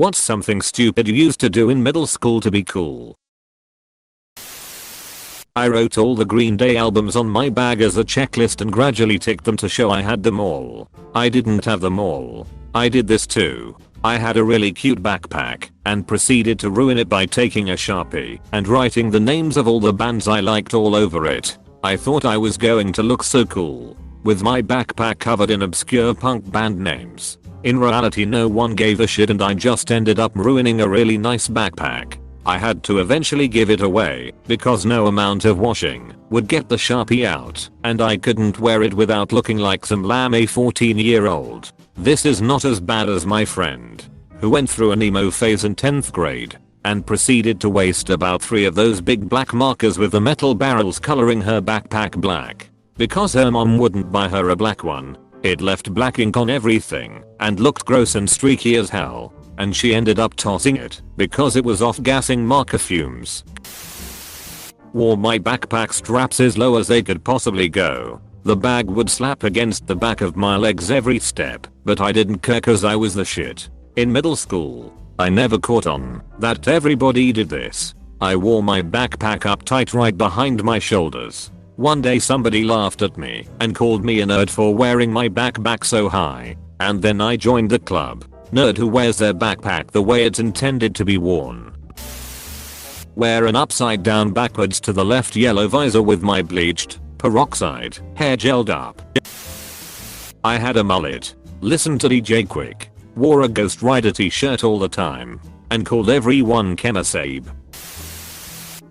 What's something stupid you used to do in middle school to be cool? I wrote all the Green Day albums on my bag as a checklist and gradually ticked them to show I had them all. I didn't have them all. I did this too. I had a really cute backpack and proceeded to ruin it by taking a Sharpie and writing the names of all the bands I liked all over it. I thought I was going to look so cool with my backpack covered in obscure punk band names. In reality no one gave a shit and I just ended up ruining a really nice backpack. I had to eventually give it away because no amount of washing would get the Sharpie out and I couldn't wear it without looking like some lame 14-year-old. This is not as bad as my friend who went through an emo phase in 10th grade and proceeded to waste about 3 of those big black markers with the metal barrels coloring her backpack black. Because her mom wouldn't buy her a black one, it left black ink on everything and looked gross and streaky as hell, and she ended up tossing it because it was off-gassing marker fumes. Wore my backpack straps as low as they could possibly go. The bag would slap against the back of my legs every step, but I didn't care cause I was the shit. In middle school, I never caught on that everybody did this. I wore my backpack up tight right behind my shoulders. One day somebody laughed at me and called me a nerd for wearing my backpack so high, and then I joined the club. Nerd who wears their backpack the way it's intended to be worn. Wear an upside down backwards to the left yellow visor with my bleached peroxide hair gelled up. I had a mullet, listened to DJ Quick, wore a Ghost Rider t-shirt all the time, and called everyone Chemasabe.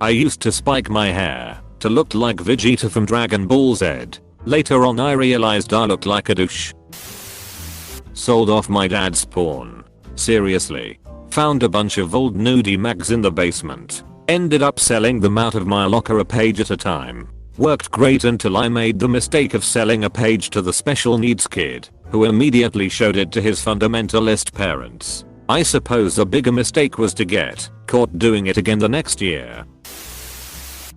I used to spike my hair to look like Vegeta from Dragon Ball Z. Later on I realized I looked like a douche. Sold off my dad's porn. Seriously. Found a bunch of old nudie mags in the basement. Ended up selling them out of my locker a page at a time. Worked great until I made the mistake of selling a page to the special needs kid, who immediately showed it to his fundamentalist parents. I suppose the bigger mistake was to get caught doing it again the next year.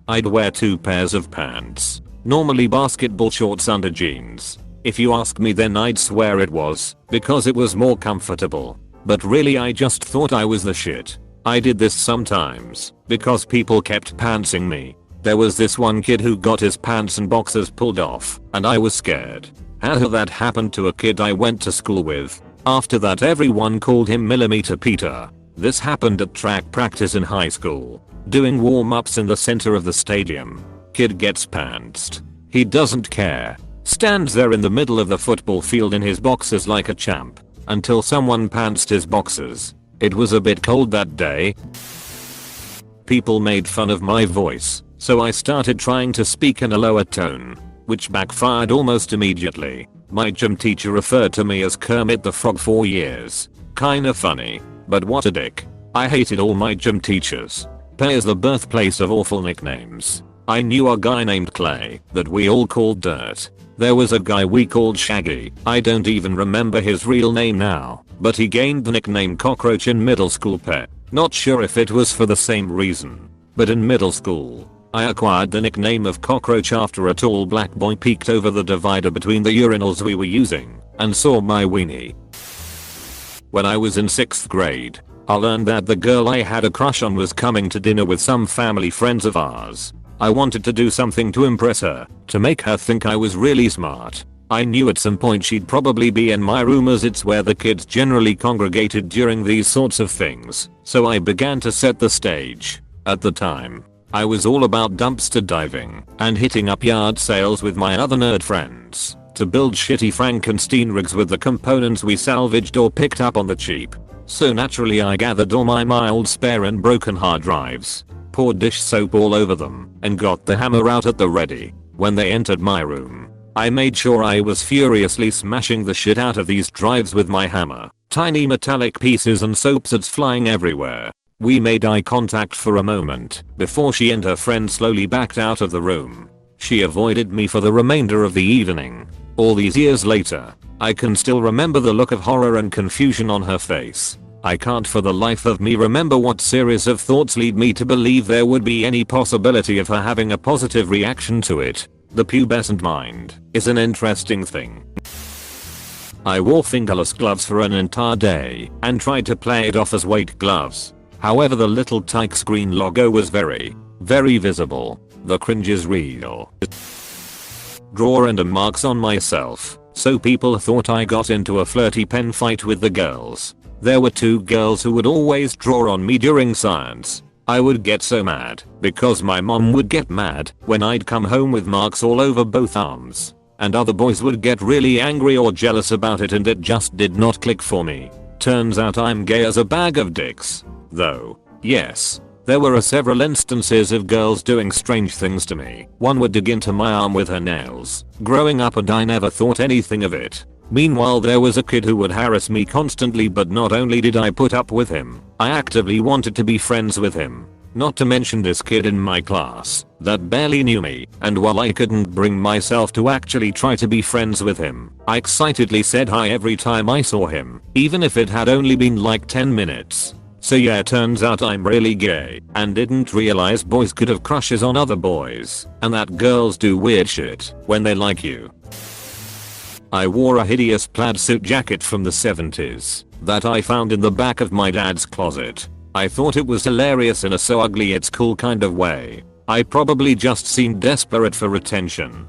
I'd wear 2 pairs of pants. Normally basketball shorts under jeans. If you ask me then I'd swear it was because it was more comfortable. But really I just thought I was the shit. I did this sometimes because people kept pantsing me. There was this one kid who got his pants and boxers pulled off and I was scared. How that happened to a kid I went to school with. After that everyone called him Millimeter Peter. This happened at track practice in high school. Doing warm-ups in the center of the stadium. Kid gets pantsed. He doesn't care. Stands there in the middle of the football field in his boxers like a champ. Until someone pantsed his boxers. It was a bit cold that day. People made fun of my voice, so I started trying to speak in a lower tone, which backfired almost immediately. My gym teacher referred to me as Kermit the Frog for years. Kinda funny, but what a dick. I hated all my gym teachers. Pay is the birthplace of awful nicknames. I knew a guy named Clay that we all called Dirt. There was a guy we called Shaggy. I don't even remember his real name now, but he gained the nickname Cockroach in middle school pet. Not sure if it was for the same reason, but in middle school, I acquired the nickname of Cockroach after a tall black boy peeked over the divider between the urinals we were using and saw my weenie. When I was in 6th grade, I learned that the girl I had a crush on was coming to dinner with some family friends of ours. I wanted to do something to impress her, to make her think I was really smart. I knew at some point she'd probably be in my room as it's where the kids generally congregated during these sorts of things, so I began to set the stage. At the time, I was all about dumpster diving and hitting up yard sales with my other nerd friends to build shitty Frankenstein rigs with the components we salvaged or picked up on the cheap. So naturally I gathered all my mild spare and broken hard drives, poured dish soap all over them, and got the hammer out at the ready. When they entered my room, I made sure I was furiously smashing the shit out of these drives with my hammer. Tiny metallic pieces and soap suds flying everywhere. We made eye contact for a moment before she and her friend slowly backed out of the room. She avoided me for the remainder of the evening. All these years later, I can still remember the look of horror and confusion on her face. I can't for the life of me remember what series of thoughts lead me to believe there would be any possibility of her having a positive reaction to it. The pubescent mind is an interesting thing. I wore fingerless gloves for an entire day and tried to play it off as weight gloves. However, the little tyke screen logo was very visible. The cringe is real. Draw random marks on myself, so people thought I got into a flirty pen fight with the girls. There were 2 girls who would always draw on me during science. I would get so mad because my mom would get mad when I'd come home with marks all over both arms. And other boys would get really angry or jealous about it, and it just did not click for me. Turns out I'm gay as a bag of dicks. Though, yes, there were several instances of girls doing strange things to me. One would dig into my arm with her nails. Growing up, and I never thought anything of it. Meanwhile, there was a kid who would harass me constantly, but not only did I put up with him, I actively wanted to be friends with him. Not to mention this kid in my class that barely knew me, and while I couldn't bring myself to actually try to be friends with him, I excitedly said hi every time I saw him, even if it had only been like 10 minutes. So yeah, turns out I'm really gay and didn't realize boys could have crushes on other boys, and that girls do weird shit when they like you. I wore a hideous plaid suit jacket from the 70s that I found in the back of my dad's closet. I thought it was hilarious in a so ugly it's cool kind of way. I probably just seemed desperate for attention.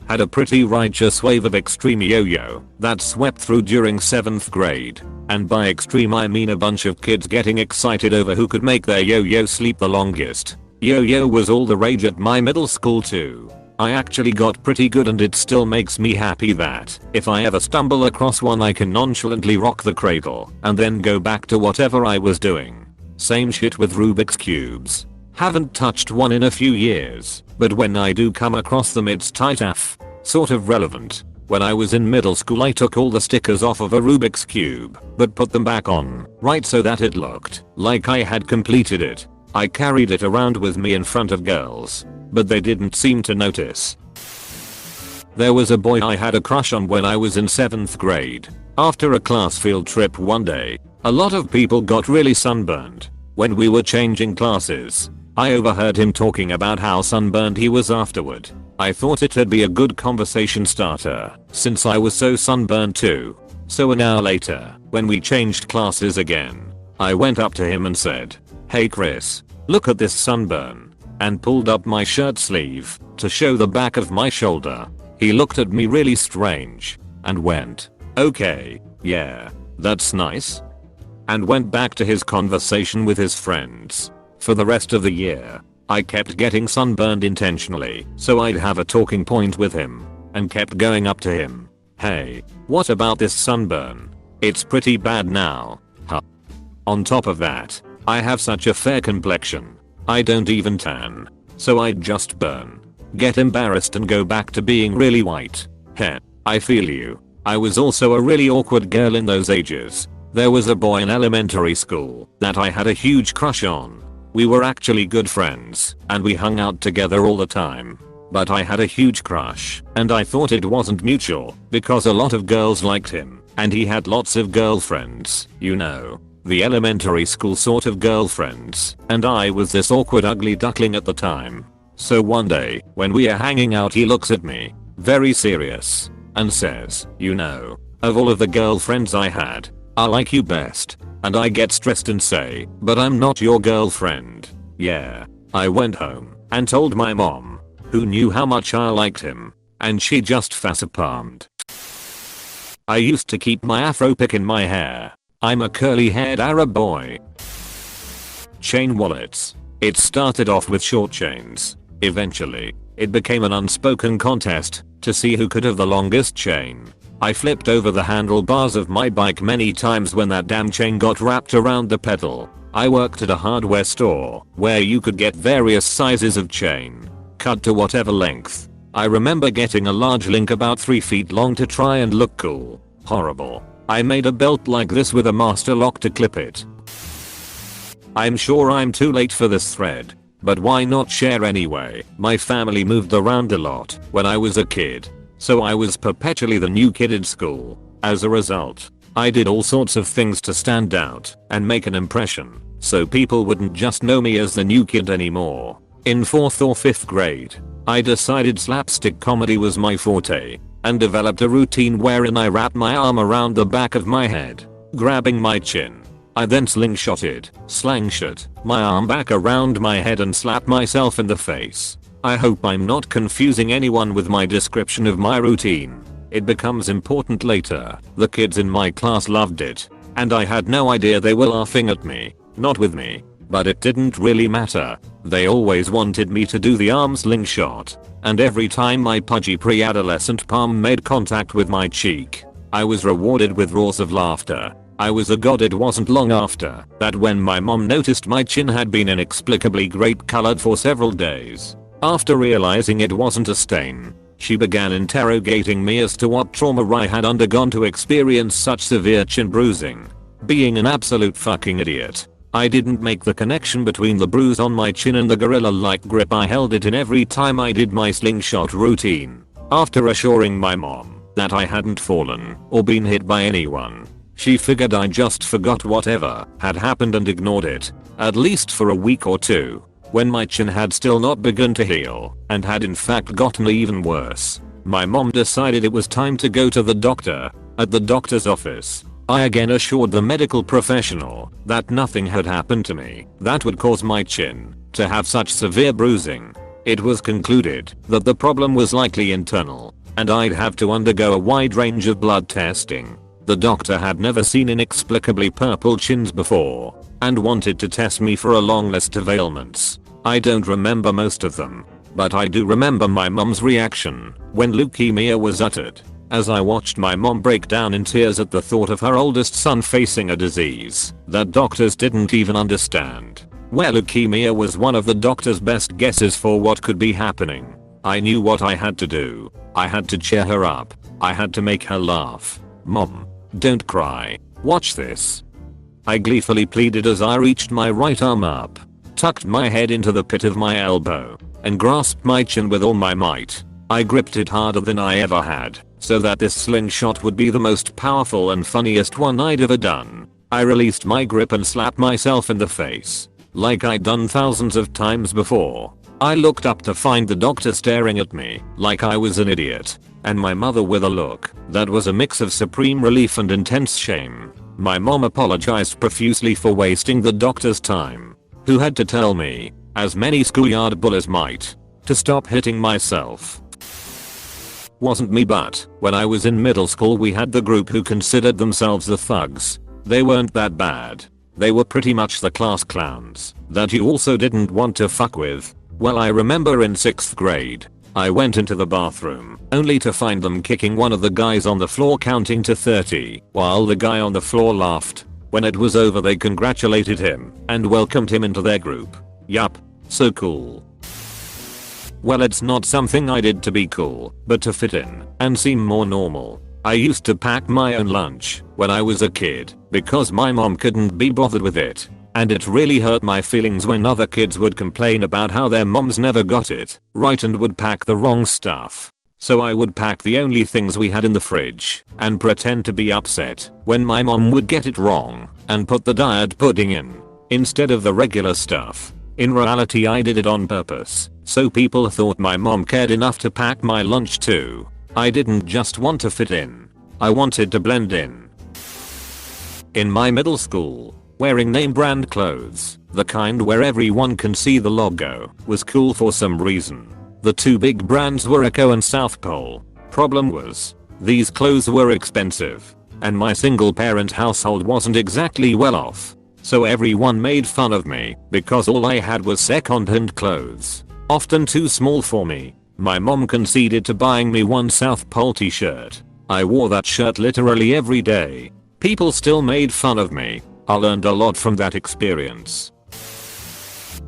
Had a pretty righteous wave of extreme yo-yo that swept through during 7th grade. And by extreme I mean a bunch of kids getting excited over who could make their yo-yo sleep the longest. Yo-yo was all the rage at my middle school too. I actually got pretty good, and it still makes me happy that if I ever stumble across one I can nonchalantly rock the cradle and then go back to whatever I was doing. Same shit with Rubik's cubes. Haven't touched one in a few years, but when I do come across them it's tight af. Sort of relevant. When I was in middle school I took all the stickers off of a Rubik's cube, but put them back on, right, so that it looked like I had completed it. I carried it around with me in front of girls, but they didn't seem to notice. There was a boy I had a crush on when I was in 7th grade. After a class field trip one day, a lot of people got really sunburned. When we were changing classes, I overheard him talking about how sunburned he was afterward. I thought it'd be a good conversation starter, since I was so sunburned too. So an hour later, when we changed classes again, I went up to him and said, "Hey Chris, look at this sunburn," and pulled up my shirt sleeve to show the back of my shoulder. He looked at me really strange and went, "Okay, yeah, that's nice," and went back to his conversation with his friends. For the rest of the year, I kept getting sunburned intentionally so I'd have a talking point with him, and kept going up to him. "Hey, what about this sunburn? It's pretty bad now, huh?" On top of that, I have such a fair complexion. I don't even tan, so I'd just burn, get embarrassed, and go back to being really white. Heh, I feel you. I was also a really awkward girl in those ages. There was a boy in elementary school that I had a huge crush on. We were actually good friends, and we hung out together all the time. But I had a huge crush, and I thought it wasn't mutual, because a lot of girls liked him, and he had lots of girlfriends, you know. The elementary school sort of girlfriends, and I was this awkward ugly duckling at the time. So one day, when we are hanging out, he looks at me, very serious, and says, "You know, of all of the girlfriends I had, I like you best." And I get stressed and say, "But I'm not your girlfriend." Yeah. I went home and told my mom, who knew how much I liked him, and she just facepalmed. I used to keep my afro pick in my hair. I'm a curly haired Arab boy. Chain wallets. It started off with short chains. Eventually, it became an unspoken contest to see who could have the longest chain. I flipped over the handlebars of my bike many times when that damn chain got wrapped around the pedal. I worked at a hardware store where you could get various sizes of chain, cut to whatever length. I remember getting a large link about 3 feet long to try and look cool. Horrible. I made a belt like this with a master lock to clip it. I'm sure I'm too late for this thread, but why not share anyway? My family moved around a lot when I was a kid, so I was perpetually the new kid in school. As a result, I did all sorts of things to stand out and make an impression, so people wouldn't just know me as the new kid anymore. In 4th or 5th grade, I decided slapstick comedy was my forte. and developed a routine wherein I wrapped my arm around the back of my head, grabbing my chin. I then slingshot my arm back around my head and slapped myself in the face. I hope I'm not confusing anyone with my description of my routine. It becomes important later. The kids in my class loved it, and I had no idea they were laughing at me, not with me. But it didn't really matter. They always wanted me to do the arm slingshot, and every time my pudgy pre-adolescent palm made contact with my cheek, I was rewarded with roars of laughter. I was a god. It wasn't long after that when my mom noticed my chin had been inexplicably grape colored for several days. After realizing it wasn't a stain, she began interrogating me as to what trauma I had undergone to experience such severe chin bruising. Being an absolute fucking idiot, I didn't make the connection between the bruise on my chin and the gorilla-like grip I held it in every time I did my slingshot routine. After assuring my mom that I hadn't fallen or been hit by anyone, she figured I just forgot whatever had happened and ignored it, at least for a week or two, when my chin had still not begun to heal and had in fact gotten even worse. My mom decided it was time to go to the doctor. At the doctor's office, I again assured the medical professional that nothing had happened to me that would cause my chin to have such severe bruising. It was concluded that the problem was likely internal, and I'd have to undergo a wide range of blood testing. The doctor had never seen inexplicably purple chins before, and wanted to test me for a long list of ailments. I don't remember most of them, but I do remember my mom's reaction when leukemia was uttered, as I watched my mom break down in tears at the thought of her oldest son facing a disease that doctors didn't even understand. Where leukemia was one of the doctor's best guesses for what could be happening. I knew what I had to do. I had to cheer her up. I had to make her laugh. "Mom, don't cry. Watch this." I gleefully pleaded as I reached my right arm up, tucked my head into the pit of my elbow, and grasped my chin with all my might. I gripped it harder than I ever had, so that this slingshot would be the most powerful and funniest one I'd ever done. I released my grip and slapped myself in the face, like I'd done thousands of times before. I looked up to find the doctor staring at me like I was an idiot, and my mother with a look that was a mix of supreme relief and intense shame. My mom apologized profusely for wasting the doctor's time, who had to tell me, as many schoolyard bullies might, to stop hitting myself. Wasn't me, but when I was in middle school we had the group who considered themselves the thugs. They weren't that bad. They were pretty much the class clowns that you also didn't want to fuck with. Well, I remember in 6th grade, I went into the bathroom only to find them kicking one of the guys on the floor counting to 30 while the guy on the floor laughed. When it was over they congratulated him and welcomed him into their group. Yup, so cool. Well, it's not something I did to be cool, but to fit in and seem more normal. I used to pack my own lunch when I was a kid because my mom couldn't be bothered with it, and it really hurt my feelings when other kids would complain about how their moms never got it right and would pack the wrong stuff. So I would pack the only things we had in the fridge and pretend to be upset when my mom would get it wrong and put the diet pudding in instead of the regular stuff. In reality I did it on purpose, so people thought my mom cared enough to pack my lunch too. I didn't just want to fit in. I wanted to blend in. In my middle school, wearing name brand clothes, the kind where everyone can see the logo, was cool for some reason. The two big brands were Echo and South Pole. Problem was, these clothes were expensive, and my single parent household wasn't exactly well off. So everyone made fun of me because all I had was second-hand clothes, often too small for me. My mom conceded to buying me one South Pole t-shirt. I wore that shirt literally every day. People still made fun of me. I learned a lot from that experience.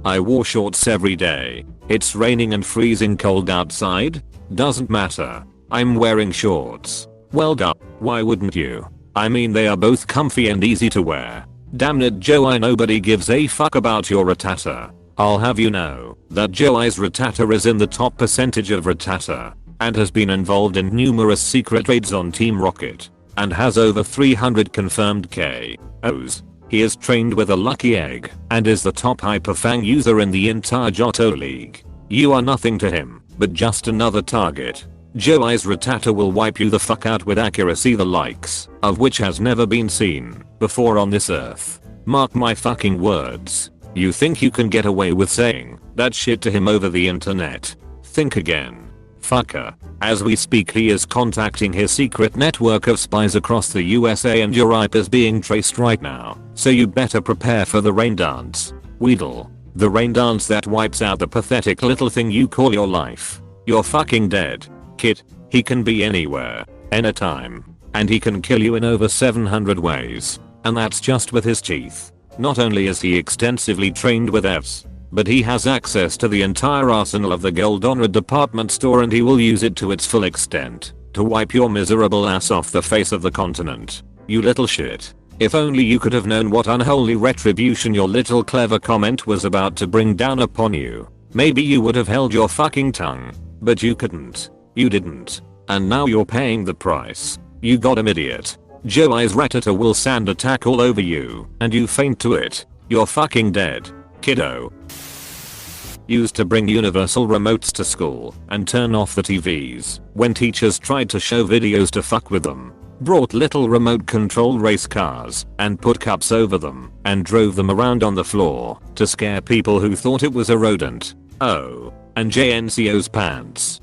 I wore shorts every day. It's raining and freezing cold outside? Doesn't matter. I'm wearing shorts. Well duh, why wouldn't you? I mean, they are both comfy and easy to wear. Damn it, Joey, nobody gives a fuck about your ratata. I'll have you know that Joey's ratata is in the top percentage of ratata and has been involved in numerous secret raids on Team Rocket and has over 300 confirmed KOs. He is trained with a lucky egg and is the top hyperfang user in the entire Johto League. You are nothing to him, but just another target. Joey's Ratata will wipe you the fuck out with accuracy the likes of which has never been seen before on this earth. Mark my fucking words. You think you can get away with saying that shit to him over the internet? Think again. Fucker. As we speak he is contacting his secret network of spies across the USA and your IP is being traced right now, so you better prepare for the rain dance. Weedle. The rain dance that wipes out the pathetic little thing you call your life. You're fucking dead. Kid. He can be anywhere, anytime, and he can kill you in over 700 ways, and that's just with his teeth. Not only is he extensively trained with Fs, but he has access to the entire arsenal of the Goldonra department store and he will use it to its full extent to wipe your miserable ass off the face of the continent. You little shit. If only you could have known what unholy retribution your little clever comment was about to bring down upon you. Maybe you would have held your fucking tongue. But you couldn't. You didn't. And now you're paying the price. You got him, idiot. Joey's Ratata will sand attack all over you and you faint to it. You're fucking dead. Kiddo. Used to bring universal remotes to school and turn off the TVs when teachers tried to show videos to fuck with them. Brought little remote control race cars and put cups over them and drove them around on the floor to scare people who thought it was a rodent. Oh, and JNCO's pants.